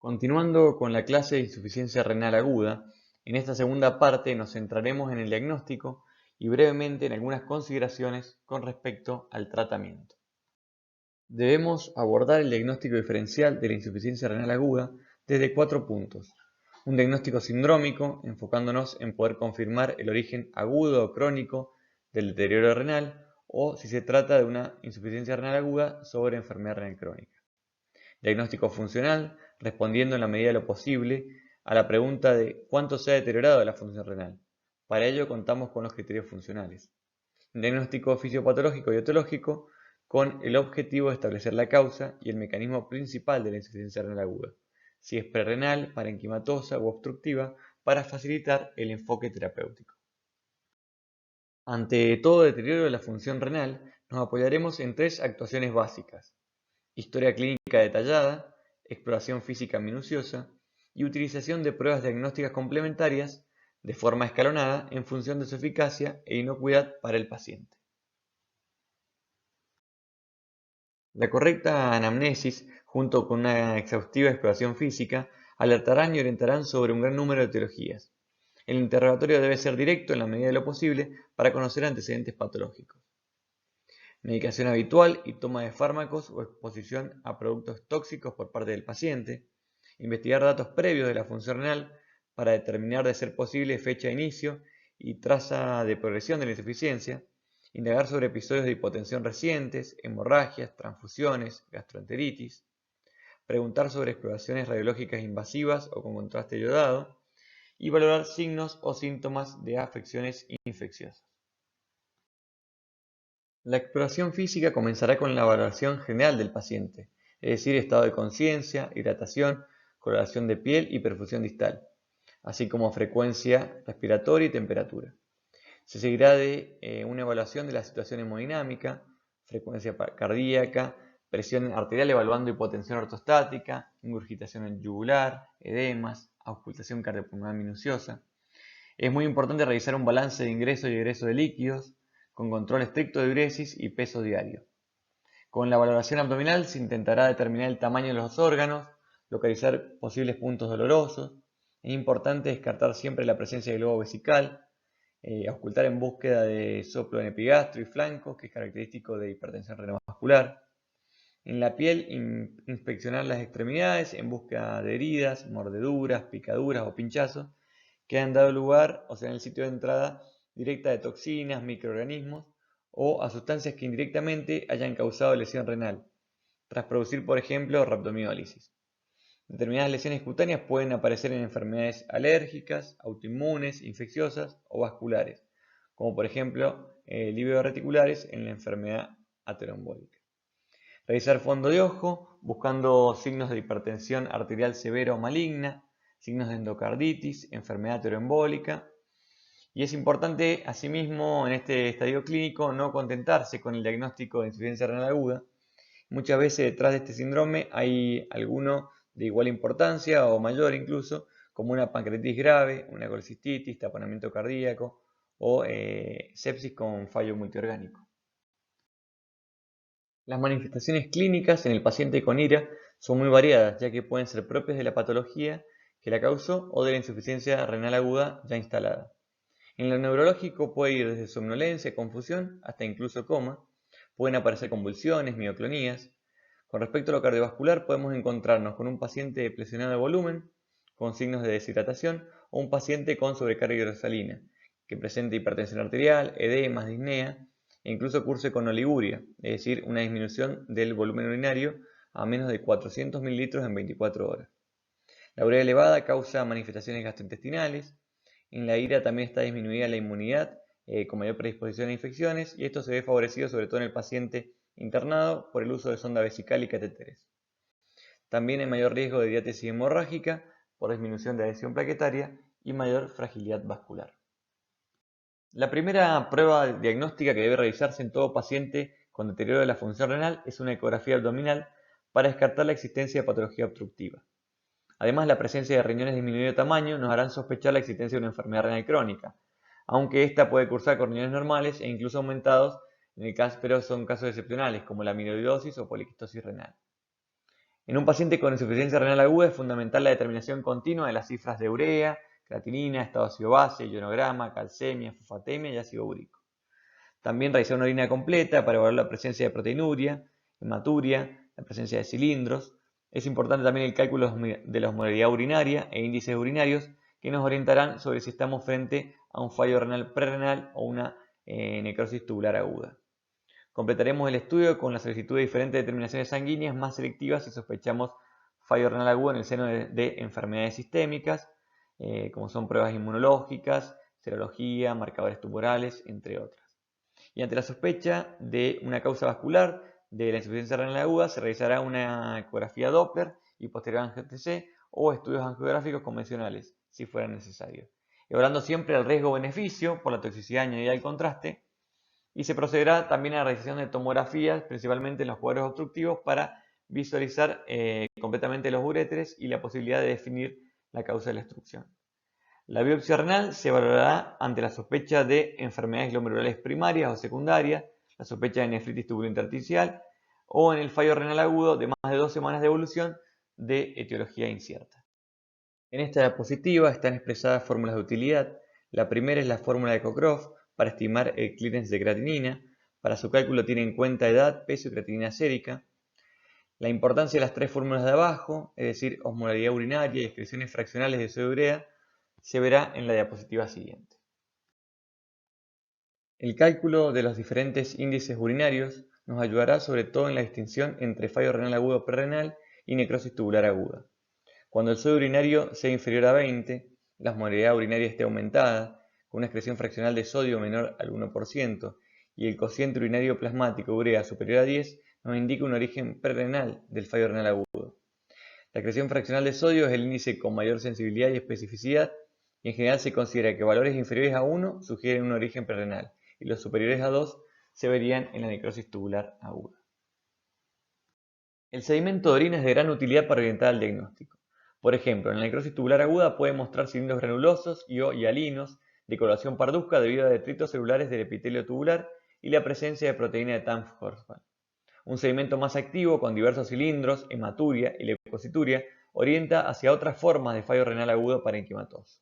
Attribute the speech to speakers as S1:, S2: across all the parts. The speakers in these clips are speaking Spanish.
S1: Continuando con la clase de insuficiencia renal aguda, en esta segunda parte nos centraremos en el diagnóstico y brevemente en algunas consideraciones con respecto al tratamiento. Debemos abordar el diagnóstico diferencial de la insuficiencia renal aguda desde 4 puntos. Un diagnóstico sindrómico, enfocándonos en poder confirmar el origen agudo o crónico del deterioro renal o si se trata de una insuficiencia renal aguda sobre enfermedad renal crónica. Diagnóstico funcional, respondiendo en la medida de lo posible a la pregunta de cuánto se ha deteriorado la función renal. Para ello contamos con los criterios funcionales. Diagnóstico fisiopatológico y etiológico con el objetivo de establecer la causa y el mecanismo principal de la insuficiencia renal aguda, si es prerrenal, parenquimatosa u obstructiva, para facilitar el enfoque terapéutico. Ante todo deterioro de la función renal, nos apoyaremos en 3 actuaciones básicas: historia clínica detallada, exploración física minuciosa y utilización de pruebas diagnósticas complementarias de forma escalonada en función de su eficacia e inocuidad para el paciente. La correcta anamnesis, junto con una exhaustiva exploración física, alertarán y orientarán sobre un gran número de etiologías. El interrogatorio debe ser directo en la medida de lo posible para conocer antecedentes patológicos. Medicación habitual y toma de fármacos o exposición a productos tóxicos por parte del paciente. Investigar datos previos de la función renal para determinar de ser posible fecha de inicio y traza de progresión de la insuficiencia. Indagar sobre episodios de hipotensión recientes, hemorragias, transfusiones, gastroenteritis. Preguntar sobre exploraciones radiológicas invasivas o con contraste iodado. Y valorar signos o síntomas de afecciones infecciosas. La exploración física comenzará con la valoración general del paciente, es decir, estado de conciencia, hidratación, coloración de piel y perfusión distal, así como frecuencia respiratoria y temperatura. Se seguirá de una evaluación de la situación hemodinámica, frecuencia cardíaca, presión arterial evaluando hipotensión ortostática, ingurgitación yugular, edemas, auscultación cardiopulmonar minuciosa. Es muy importante realizar un balance de ingreso y egreso de líquidos, con control estricto de diuresis y peso diario. Con la valoración abdominal se intentará determinar el tamaño de los órganos, localizar posibles puntos dolorosos. Es importante descartar siempre la presencia del globo vesical, auscultar en búsqueda de soplo en epigastro y flancos, que es característico de hipertensión renovascular. En la piel, inspeccionar las extremidades en búsqueda de heridas, mordeduras, picaduras o pinchazos que han dado lugar, o sea, en el sitio de entrada directa de toxinas, microorganismos o a sustancias que indirectamente hayan causado lesión renal, tras producir, por ejemplo, rhabdomiólisis. Determinadas lesiones cutáneas pueden aparecer en enfermedades alérgicas, autoinmunes, infecciosas o vasculares, como por ejemplo reticulares en la enfermedad ateroembólica. Revisar fondo de ojo, buscando signos de hipertensión arterial severa o maligna, signos de endocarditis, enfermedad ateroembólica. Y es importante, asimismo, en este estadio clínico, no contentarse con el diagnóstico de insuficiencia renal aguda. Muchas veces detrás de este síndrome hay alguno de igual importancia o mayor incluso, como una pancreatitis grave, una colecistitis, taponamiento cardíaco o sepsis con fallo multiorgánico. Las manifestaciones clínicas en el paciente con IRA son muy variadas, ya que pueden ser propias de la patología que la causó o de la insuficiencia renal aguda ya instalada. En lo neurológico puede ir desde somnolencia, confusión, hasta incluso coma. Pueden aparecer convulsiones, mioclonías. Con respecto a lo cardiovascular, podemos encontrarnos con un paciente presionado de volumen, con signos de deshidratación, o un paciente con sobrecarga hidrosalina, que presenta hipertensión arterial, edemas, disnea, e incluso curse con oliguria, es decir, una disminución del volumen urinario a menos de 400 mililitros en 24 horas. La urea elevada causa manifestaciones gastrointestinales. En la IRA también está disminuida la inmunidad con mayor predisposición a infecciones, y esto se ve favorecido sobre todo en el paciente internado por el uso de sonda vesical y catéteres. También hay mayor riesgo de diátesis hemorrágica por disminución de adhesión plaquetaria y mayor fragilidad vascular. La primera prueba diagnóstica que debe realizarse en todo paciente con deterioro de la función renal es una ecografía abdominal para descartar la existencia de patología obstructiva. Además, la presencia de riñones disminuido de tamaño nos harán sospechar la existencia de una enfermedad renal crónica, aunque esta puede cursar con riñones normales e incluso aumentados, pero son casos excepcionales como la amiloidosis o poliquistosis renal. En un paciente con insuficiencia renal aguda es fundamental la determinación continua de las cifras de urea, creatinina, estado ácido-base, ionograma, calcemia, fosfatemia y ácido úrico. También realizar una orina completa para evaluar la presencia de proteinuria, hematuria, la presencia de cilindros. Es importante también el cálculo de la osmolaridad urinaria e índices urinarios que nos orientarán sobre si estamos frente a un fallo renal prerrenal o una necrosis tubular aguda. Completaremos el estudio con la solicitud de diferentes determinaciones sanguíneas más selectivas si sospechamos fallo renal agudo en el seno de enfermedades sistémicas, como son pruebas inmunológicas, serología, marcadores tumorales, entre otras. Y ante la sospecha de una causa vascular de la insuficiencia renal aguda, se realizará una ecografía Doppler y posterior angio-TC o estudios angiográficos convencionales, si fuera necesario, evaluando siempre el riesgo-beneficio por la toxicidad añadida al contraste, y se procederá también a la realización de tomografías, principalmente en los cuadros obstructivos, para visualizar completamente los uréteres y la posibilidad de definir la causa de la obstrucción. La biopsia renal se valorará ante la sospecha de enfermedades glomerulares primarias o secundarias, la sospecha de nefritis tubulointersticial o en el fallo renal agudo de más de 2 semanas de evolución de etiología incierta. En esta diapositiva están expresadas fórmulas de utilidad. La primera es la fórmula de Cockcroft para estimar el clearance de creatinina. Para su cálculo tiene en cuenta edad, peso y creatinina sérica. La importancia de las tres fórmulas de abajo, es decir, osmolaridad urinaria y excreciones fraccionales de sodio de urea, se verá en la diapositiva siguiente. El cálculo de los diferentes índices urinarios nos ayudará sobre todo en la distinción entre fallo renal agudo prerrenal y necrosis tubular aguda. Cuando el sodio urinario sea inferior a 20, la osmolaridad urinaria esté aumentada, con una excreción fraccional de sodio menor al 1%, y el cociente urinario plasmático urea superior a 10, nos indica un origen prerrenal del fallo renal agudo. La excreción fraccional de sodio es el índice con mayor sensibilidad y especificidad, y en general se considera que valores inferiores a 1 sugieren un origen prerrenal, y los superiores a 2 se verían en la necrosis tubular aguda. El sedimento de orina es de gran utilidad para orientar al diagnóstico. Por ejemplo, en la necrosis tubular aguda puede mostrar cilindros granulosos y o hialinos de coloración parduzca debido a detritos celulares del epitelio tubular y la presencia de proteína de Tamm-Horsfall. Un sedimento más activo con diversos cilindros, hematuria y leucocituria orienta hacia otras formas de fallo renal agudo parenquimatoso.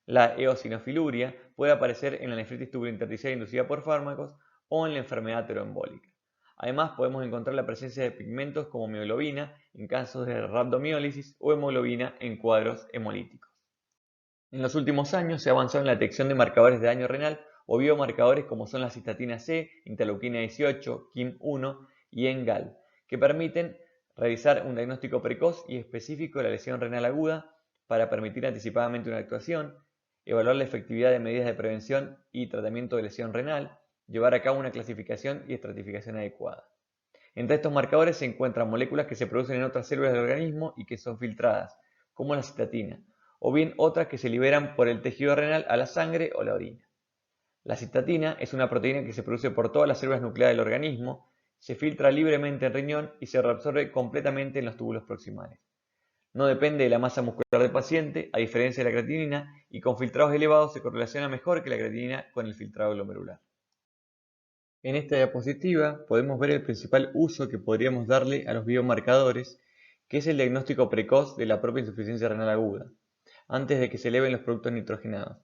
S1: La eosinofiluria puede aparecer en la nefritis tubulointersticial inducida por fármacos o en la enfermedad ateroembólica. Además, podemos encontrar la presencia de pigmentos como mioglobina en casos de rhabdomiólisis o hemoglobina en cuadros hemolíticos. En los últimos años se ha avanzado en la detección de marcadores de daño renal o biomarcadores como son la cistatina C, interleuquina 18, KIM1 y ENGAL, que permiten realizar un diagnóstico precoz y específico de la lesión renal aguda para permitir anticipadamente una actuación, evaluar la efectividad de medidas de prevención y tratamiento de lesión renal, llevar a cabo una clasificación y estratificación adecuada. Entre estos marcadores se encuentran moléculas que se producen en otras células del organismo y que son filtradas, como la cistatina, o bien otras que se liberan por el tejido renal a la sangre o la orina. La cistatina es una proteína que se produce por todas las células nucleares del organismo, se filtra libremente en riñón y se reabsorbe completamente en los túbulos proximales. No depende de la masa muscular del paciente, a diferencia de la creatinina, y con filtrados elevados se correlaciona mejor que la creatinina con el filtrado glomerular. En esta diapositiva podemos ver el principal uso que podríamos darle a los biomarcadores, que es el diagnóstico precoz de la propia insuficiencia renal aguda, antes de que se eleven los productos nitrogenados,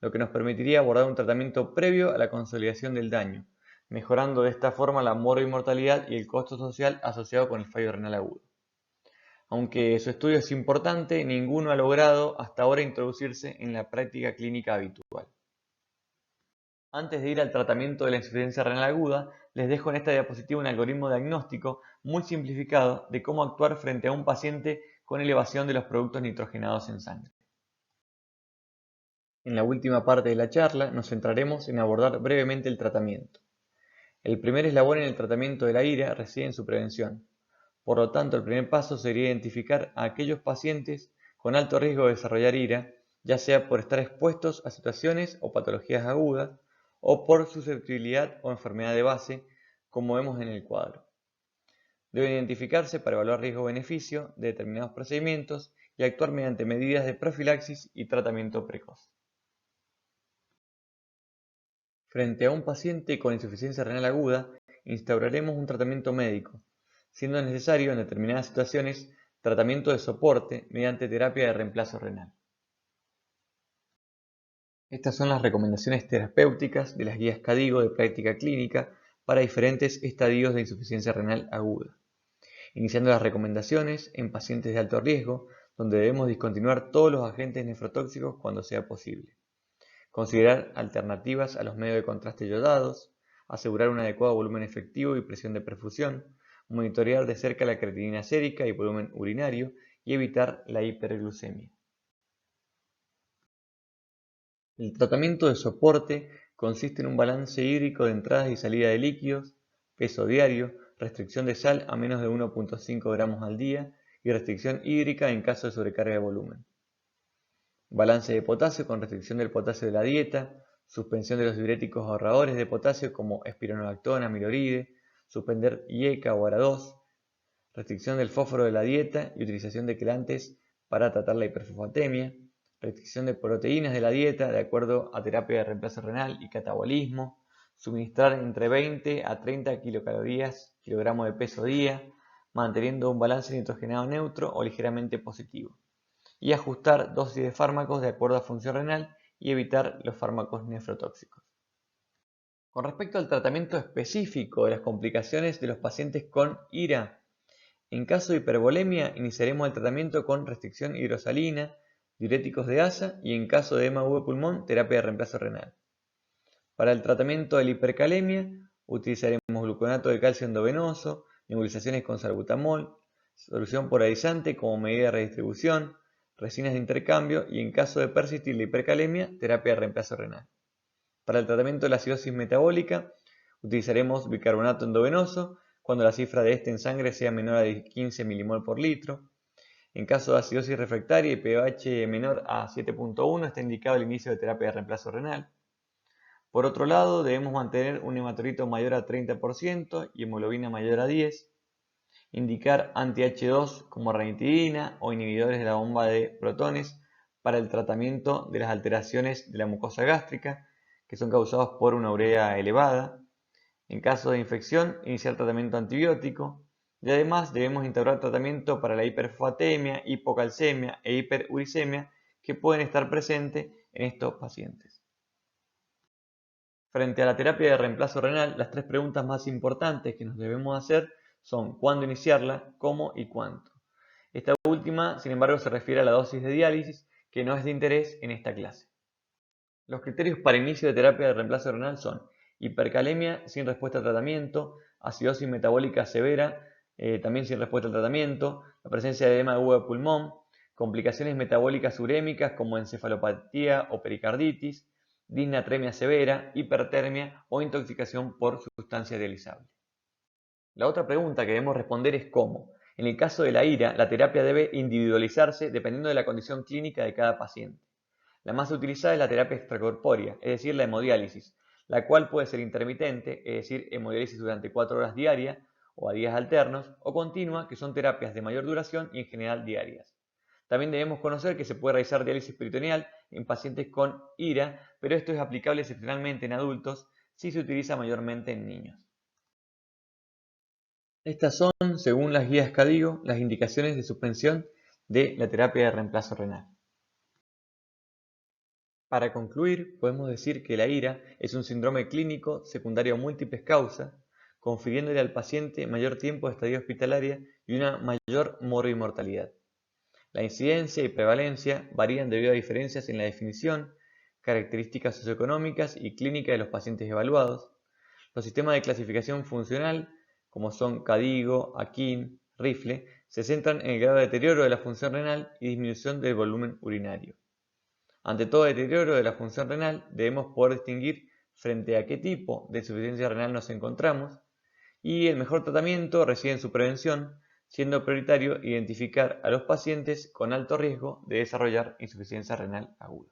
S1: lo que nos permitiría abordar un tratamiento previo a la consolidación del daño, mejorando de esta forma la morbi-mortalidad y el costo social asociado con el fallo renal agudo. Aunque su estudio es importante, ninguno ha logrado hasta ahora introducirse en la práctica clínica habitual. Antes de ir al tratamiento de la insuficiencia renal aguda, les dejo en esta diapositiva un algoritmo diagnóstico muy simplificado de cómo actuar frente a un paciente con elevación de los productos nitrogenados en sangre. En la última parte de la charla nos centraremos en abordar brevemente el tratamiento. El primer eslabón en el tratamiento de la IRA reside en su prevención. Por lo tanto, el primer paso sería identificar a aquellos pacientes con alto riesgo de desarrollar IRA, ya sea por estar expuestos a situaciones o patologías agudas, o por susceptibilidad o enfermedad de base, como vemos en el cuadro. Deben identificarse para evaluar riesgo-beneficio de determinados procedimientos y actuar mediante medidas de profilaxis y tratamiento precoz. Frente a un paciente con insuficiencia renal aguda, instauraremos un tratamiento médico, siendo necesario en determinadas situaciones tratamiento de soporte mediante terapia de reemplazo renal. Estas son las recomendaciones terapéuticas de las guías KDIGO de práctica clínica para diferentes estadios de insuficiencia renal aguda, iniciando las recomendaciones en pacientes de alto riesgo, donde debemos discontinuar todos los agentes nefrotóxicos cuando sea posible. Considerar alternativas a los medios de contraste yodados, asegurar un adecuado volumen efectivo y presión de perfusión, monitorear de cerca la creatinina sérica y volumen urinario y evitar la hiperglucemia. El tratamiento de soporte consiste en un balance hídrico de entradas y salida de líquidos, peso diario, restricción de sal a menos de 1,5 gramos al día y restricción hídrica en caso de sobrecarga de volumen. Balance de potasio con restricción del potasio de la dieta, suspensión de los diuréticos ahorradores de potasio como espironolactona, miloride, suspender IECA o ARA2, restricción del fósforo de la dieta y utilización de quelantes para tratar la hiperfosfatemia, restricción de proteínas de la dieta de acuerdo a terapia de reemplazo renal y catabolismo, suministrar entre 20 a 30 kilocalorías kilogramo de peso día, manteniendo un balance nitrogenado neutro o ligeramente positivo, y ajustar dosis de fármacos de acuerdo a función renal y evitar los fármacos nefrotóxicos. Con respecto al tratamiento específico de las complicaciones de los pacientes con IRA, en caso de hipervolemia iniciaremos el tratamiento con restricción hidrosalina, diuréticos de asa y en caso de edema de pulmón, terapia de reemplazo renal. Para el tratamiento de la hipercalemia utilizaremos gluconato de calcio endovenoso, nebulizaciones con salbutamol, solución polarizante como medida de redistribución, resinas de intercambio y en caso de persistir la hipercalemia, terapia de reemplazo renal. Para el tratamiento de la acidosis metabólica utilizaremos bicarbonato endovenoso cuando la cifra de este en sangre sea menor a 15 mmol por litro. En caso de acidosis refractaria y pH menor a 7,1 está indicado el inicio de terapia de reemplazo renal. Por otro lado, debemos mantener un hematorito mayor a 30% y hemoglobina mayor a 10. Indicar anti-H2 como ranitidina o inhibidores de la bomba de protones para el tratamiento de las alteraciones de la mucosa gástrica que son causados por una urea elevada. En caso de infección, iniciar tratamiento antibiótico. Y además debemos integrar tratamiento para la hiperfosfatemia, hipocalcemia e hiperuricemia que pueden estar presentes en estos pacientes. Frente a la terapia de reemplazo renal, las tres preguntas más importantes que nos debemos hacer son cuándo iniciarla, cómo y cuánto. Esta última, sin embargo, se refiere a la dosis de diálisis, que no es de interés en esta clase. Los criterios para inicio de terapia de reemplazo renal son hipercalemia sin respuesta al tratamiento, acidosis metabólica severa, también sin respuesta al tratamiento, la presencia de edema agudo de pulmón, complicaciones metabólicas urémicas como encefalopatía o pericarditis, disnatremia severa, hipertermia o intoxicación por sustancia dializable. La otra pregunta que debemos responder es cómo. En el caso de la IRA, la terapia debe individualizarse dependiendo de la condición clínica de cada paciente. La más utilizada es la terapia extracorpórea, es decir, la hemodiálisis, la cual puede ser intermitente, es decir, hemodiálisis durante 4 horas diarias o a días alternos, o continua, que son terapias de mayor duración y en general diarias. También debemos conocer que se puede realizar diálisis peritoneal en pacientes con IRA, pero esto es aplicable excepcionalmente en adultos si se utiliza mayormente en niños. Estas son, según las guías KDIGO, las indicaciones de suspensión de la terapia de reemplazo renal. Para concluir, podemos decir que la IRA es un síndrome clínico secundario a múltiples causas, confiriéndole al paciente mayor tiempo de estadía hospitalaria y una mayor morbimortalidad. La incidencia y prevalencia varían debido a diferencias en la definición, características socioeconómicas y clínicas de los pacientes evaluados. Los sistemas de clasificación funcional, como son KDIGO, AKIN, RIFLE, se centran en el grado de deterioro de la función renal y disminución del volumen urinario. Ante todo deterioro de la función renal, debemos poder distinguir frente a qué tipo de insuficiencia renal nos encontramos y el mejor tratamiento reside en su prevención, siendo prioritario identificar a los pacientes con alto riesgo de desarrollar insuficiencia renal aguda.